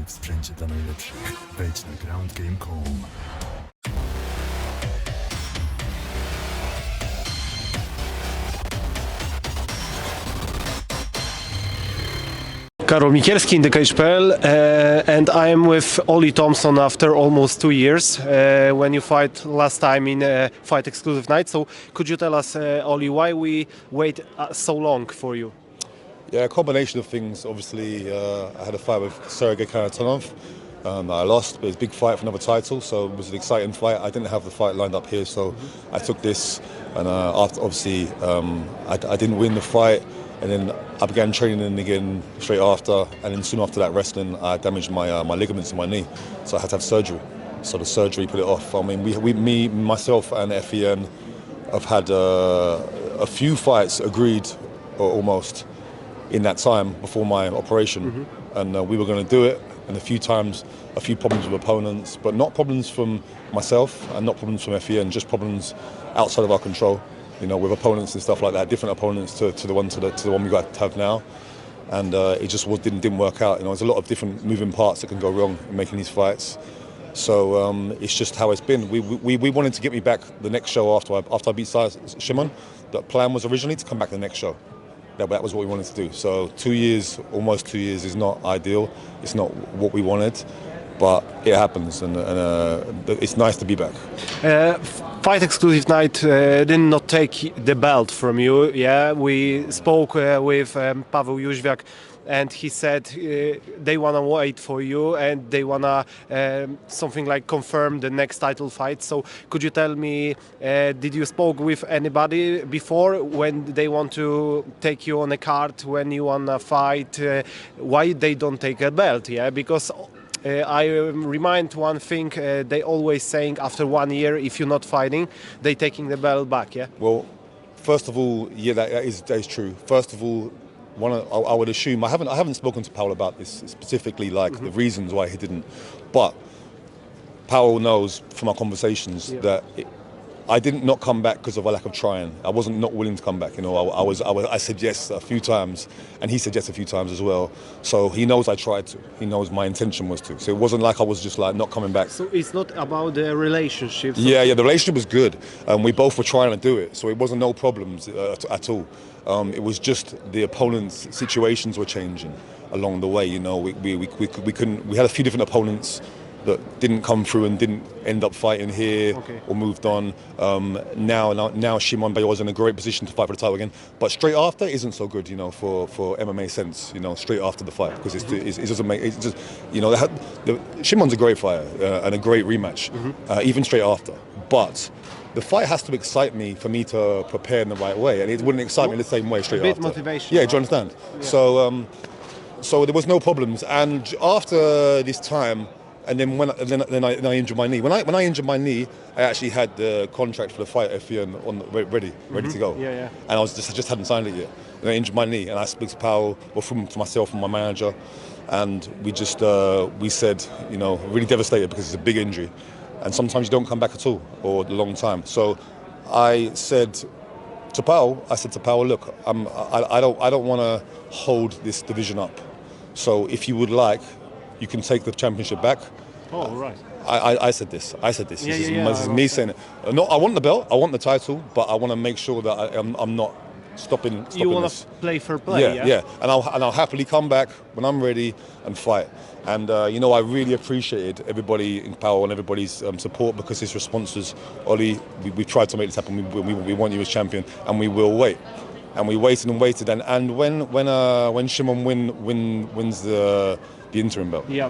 w sprzęcie dla najlepszych. Wejdź na groundgame.com. Karol Mikielski, InTheCage.pl, and I am with Oli Thompson after almost 2 years when you fight last time in Fight Exclusive Night. So could you tell us, Oli, why we wait so long for you? Yeah, a combination of things. Obviously, I had a fight with Sergey Karatanov that I lost, but it's a big fight for another title, so it was an exciting fight. I didn't have the fight lined up here, so I took this, and after obviously I didn't win the fight. And then I began training again straight after, and then soon after that wrestling, I damaged my ligaments in my knee, so I had to have surgery. So the surgery put it off. I mean, myself and FEN have had a few fights agreed, or almost, in that time before my operation, and we were going to do it. And a few times, a few problems with opponents, but not problems from myself and not problems from FEN, just problems outside of our control. You know, with opponents and stuff like that, different opponents to the one we got to have now, and it just didn't work out. You know, there's a lot of different moving parts that can go wrong in making these fights. So it's just how it's been. We wanted to get me back the next show after I beat Shimon. The plan was originally to come back the next show. That was what we wanted to do. So 2 years, almost 2 years, is not ideal. It's not what we wanted, but it happens, and it's nice to be back. Fight Exclusive Night did not take the belt from you. Yeah, we spoke with Paweł Jóźwiak, and he said they wanna wait for you and they wanna something like confirm the next title fight. So could you tell me, did you spoke with anybody before when they want to take you on a card, when you wanna fight? Why they don't take a belt? Yeah, because I remind one thing, they always saying after 1 year, if you're not fighting, they taking the belt back, yeah? Well, first of all, yeah, that is true. First of all, I would assume, I haven't spoken to Paul about this specifically, like the reasons why he didn't, but Paul knows from our conversations that I didn't not come back because of a lack of trying. I wasn't not willing to come back. You know, I said yes a few times, and he said yes a few times as well. So he knows I tried to. He knows my intention was to. So it wasn't like I was just like not coming back. So it's not about the relationship. So Yeah, the relationship was good. We both were trying to do it, so it wasn't no problems at all. It was just the opponents' situations were changing along the way. You know, we couldn't. We had a few different opponents that didn't come through and didn't end up fighting here or moved on. Now Shimon Bay was in a great position to fight for the title again, but straight after isn't so good, you know, for MMA sense, you know, straight after the fight, because it doesn't make, it's just, you know, Shimon's a great fighter and a great rematch, even straight after, but the fight has to excite me for me to prepare in the right way, and it wouldn't excite me the same way straight after. Motivation. Yeah, do you understand? Yeah. So there was no problems, and after this time. And then I injured my knee. When I injured my knee, I actually had the contract for the fight at FEN ready to go. Yeah. And I just hadn't signed it yet. And I injured my knee, and I spoke to Paul, or from myself and my manager, and we just we said, you know, really devastated because it's a big injury, and sometimes you don't come back at all or a long time. So I said to Paul, look, I don't want to hold this division up. So if you would like, you can take the championship back. Oh, right. I said this. This is me saying it. No, I want the belt. I want the title, but I want to make sure that I'm not stopping. You want to play for play, yeah. And I'll happily come back when I'm ready and fight. And you know, I really appreciated everybody in Power and everybody's support, because his response was, Oli, we've tried to make this happen. We want you as champion, and we will wait. And we waited and waited. And when Shimon wins the interim belt. Yeah.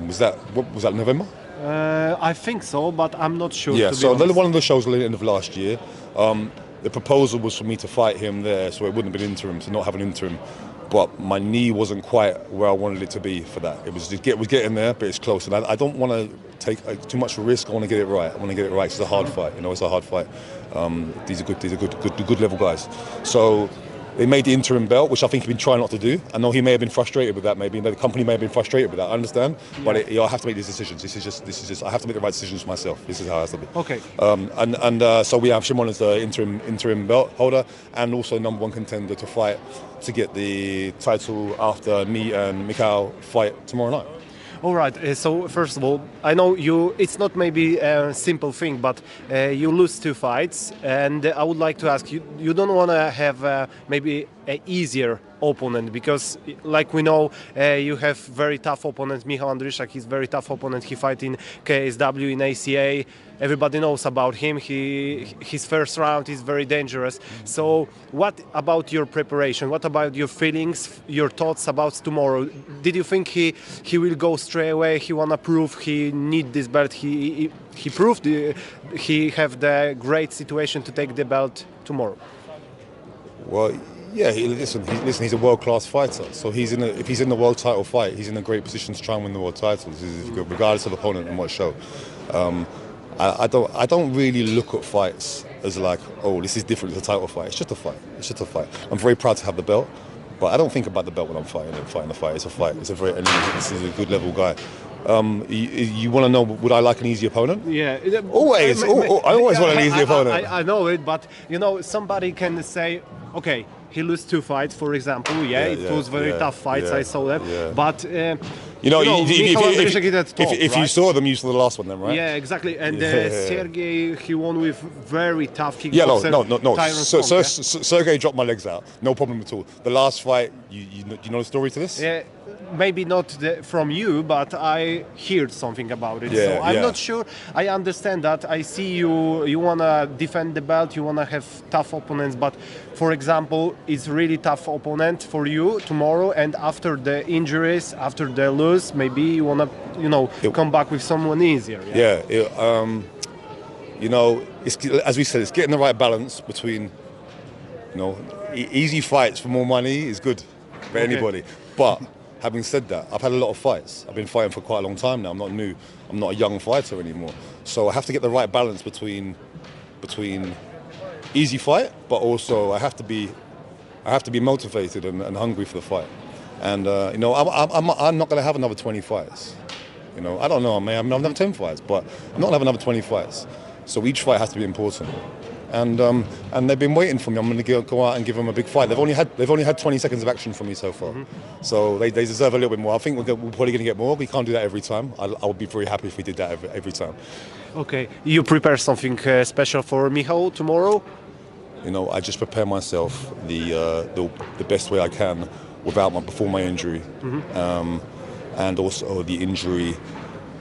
Was that November? I think so, but I'm not sure. Yeah. To be So honest. one of the shows at the end of last year, the proposal was for me to fight him there, so it wouldn't have been interim, to not have an interim. But my knee wasn't quite where I wanted it to be for that. It was getting there, but it's close. And I don't want to take too much risk. I want to get it right. It's a hard fight. You know, it's a hard fight. These are good level guys. So they made the interim belt, which I think he's been trying not to do. I know he may have been frustrated with that, maybe the company may have been frustrated with that. I understand, but I have to make these decisions. This is just. I have to make the right decisions for myself. This is how it has to be. Okay. So we have Shimon as the interim belt holder, and also #1 contender to fight to get the title after me and Mikhail fight tomorrow night. All right. So first of all, I know you. It's not maybe a simple thing, but you lose 2 fights, and I would like to ask you. You don't want to have maybe an easier opponent because, like we know, you have very tough opponent. Michał Andryszak, he's very tough opponent. He fight in KSW in ACA. Everybody knows about him. His first round is very dangerous. So, what about your preparation? What about your feelings, your thoughts about tomorrow? Did you think he will go straight away? He wanna prove he need this belt. He proved he have the great situation to take the belt tomorrow. Well, yeah. Listen, he's a world-class fighter. So if he's in the world title fight, he's in a great position to try and win the world title, regardless of opponent and what show. I don't really look at fights as like, oh, this is different. It's a title fight. It's just a fight. It's just a fight. I'm very proud to have the belt, but I don't think about the belt when I'm fighting the fight. It's a fight. And this is a good level guy. You want to know, would I like an easy opponent? Yeah. Always. I always want an easy opponent. I know it, but somebody can say, okay, he lost 2 fights, for example. It was very tough fights. I saw them, but. If you saw them, you saw the last one then, right? Yeah, exactly. And Sergey, he won with very tough kickboxer. Yeah, no. Sergey dropped my legs out. No problem at all. The last fight, you know the story to this? Yeah, maybe not from you, but I heard something about it. Yeah, so I'm not sure. I understand that. I see you want to defend the belt, you want to have tough opponents, but for example, it's really tough opponent for you tomorrow, and after the injuries, after the lose, maybe you want to, come back with someone easier. It's, as we said, it's getting the right balance between, easy fights for more money is good for anybody. But having said that, I've had a lot of fights. I've been fighting for quite a long time now. I'm not new. I'm not a young fighter anymore. So I have to get the right balance between easy fight, but also I have to be motivated and hungry for the fight. And I'm not going to have another 20 fights. I don't know. I may have another 10 fights, but I'm not going to have another 20 fights. So each fight has to be important. And they've been waiting for me. I'm going to go out and give them a big fight. They've only had 20 seconds of action from me so far. So they deserve a little bit more. I think we're probably going to get more. We can't do that every time. I would be very happy if we did that every time. Okay. You prepare something special for Michał tomorrow? I just prepare myself the best way I can before my injury. And also the injury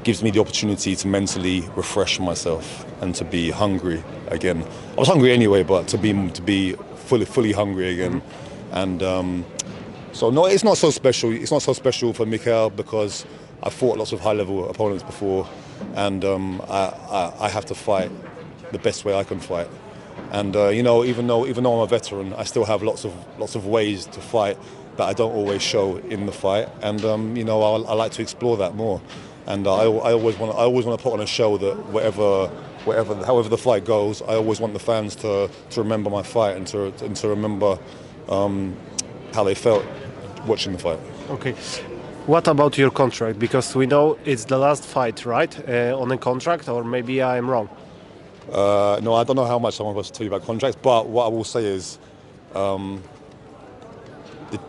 gives me the opportunity to mentally refresh myself and to be hungry again. I was hungry anyway, but to be fully hungry again. And so no, it's not so special. It's not so special for Michał because I fought lots of high-level opponents before, and I have to fight the best way I can fight. And even though I'm a veteran, I still have lots of ways to fight that I don't always show in the fight. And I like to explore that more. And I always want to put on a show that however the fight goes, I always want the fans to remember my fight and to remember how they felt watching the fight. Okay. What about your contract? Because we know it's the last fight, right? On a contract, or maybe I am wrong. No, I don't know how much I'm supposed to tell you about contracts, but what I will say is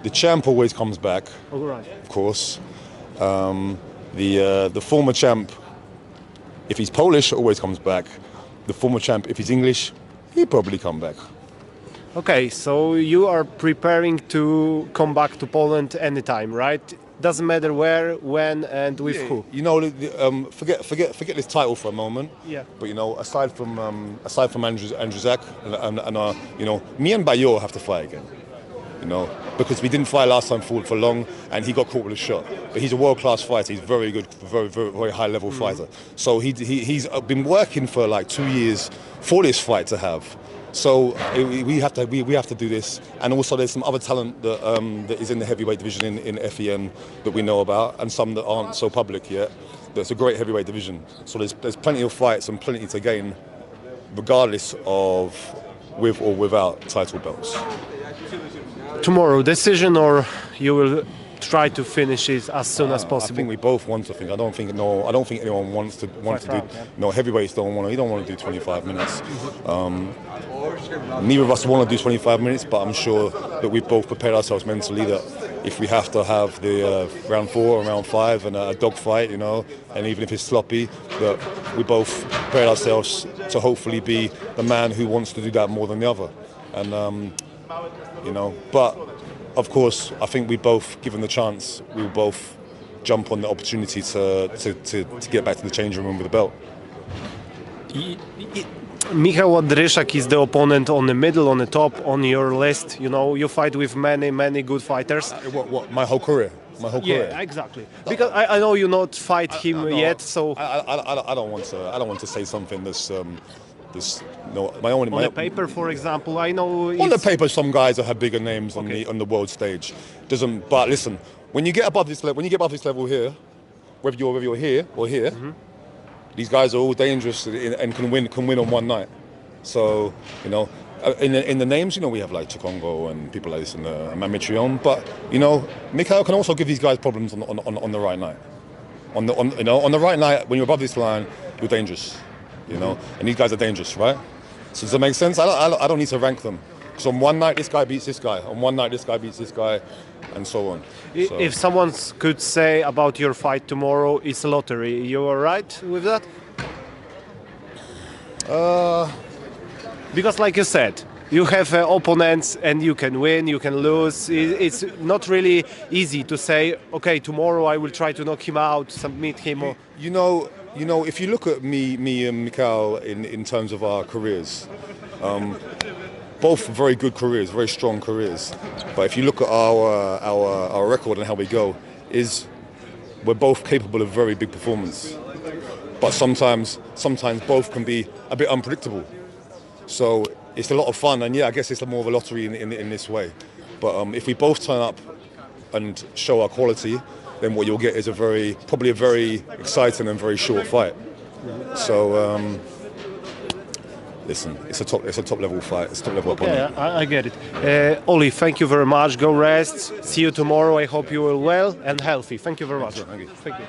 the champ always comes back, of course. The former champ, if he's Polish, always comes back. The former champ, if he's English, he'll probably come back. Okay, so you are preparing to come back to Poland anytime, right? Doesn't matter where, when, and with who. Forget this title for a moment. Yeah. But aside from Andrew Zak and me and Bayor have to fight again. Because we didn't fight last time for long, and he got caught with a shot. But he's a world-class fighter. He's very good, very, very, very high-level fighter. So he's been working for like 2 years for this fight to have. So we have to do this, and also there's some other talent that is in the heavyweight division in FEN that we know about, and some that aren't so public yet. That's a great heavyweight division. So there's plenty of fights and plenty to gain, regardless of with or without title belts. Tomorrow, decision, or you will try to finish it as soon as possible? I think we both want to think. I don't think anyone wants to do. No, heavyweights don't want to. You don't want to do 25 minutes. Neither of us want to do 25 minutes, but I'm sure that we've both prepared ourselves mentally that if we have to have the round 4 and round 5 and a dogfight, you know, and even if it's sloppy, that we both prepare ourselves to hopefully be the man who wants to do that more than the other. And, you know, but of course, I think we both, given the chance, we will both jump on the opportunity to get back to the changing room with the belt. Michał Ładryszak is the opponent on the middle, on the top, on your list. You know, you fight with many good fighters. What my whole career? My whole career. Yeah, exactly. Because I know you not fight him yet, so I don't want to say something that's no, my own. on the paper, for example, I know On the paper, some guys have bigger names on the world stage. Doesn't. But listen, when you get above this level here, whether you're here or here, these guys are all dangerous and can win on one night. So you know, in the names, you know, we have like Chikongo and people like this and Mamitrion. But you know, Mikhail can also give these guys problems on the right night. On the right night, when you're above this line, you're dangerous. You know, and these guys are dangerous, right? So does that make sense? I don't need to rank them. Because on one night this guy beats this guy, on one night this guy beats this guy, and so on. So. If someone could say about your fight tomorrow, it's a lottery. You are right with that? Because, like you said, you have opponents and you can win, you can lose. It's not really easy to say, okay, tomorrow I will try to knock him out, submit him. You know, if you look at me and Mikhail in terms of our careers, both very good careers, very strong careers. But if you look at our record and how we go, we're both capable of very big performance. But sometimes both can be a bit unpredictable. So it's a lot of fun, and yeah, I guess it's more of a lottery in this way. But if we both turn up and show our quality, then what you'll get is probably a very exciting and very short fight. So listen, it's a top level fight. It's a top level opponent. Yeah, I get it. Oli, thank you very much. Go rest. See you tomorrow. I hope you are well and healthy. Thank you very much. Thank you. Thank you.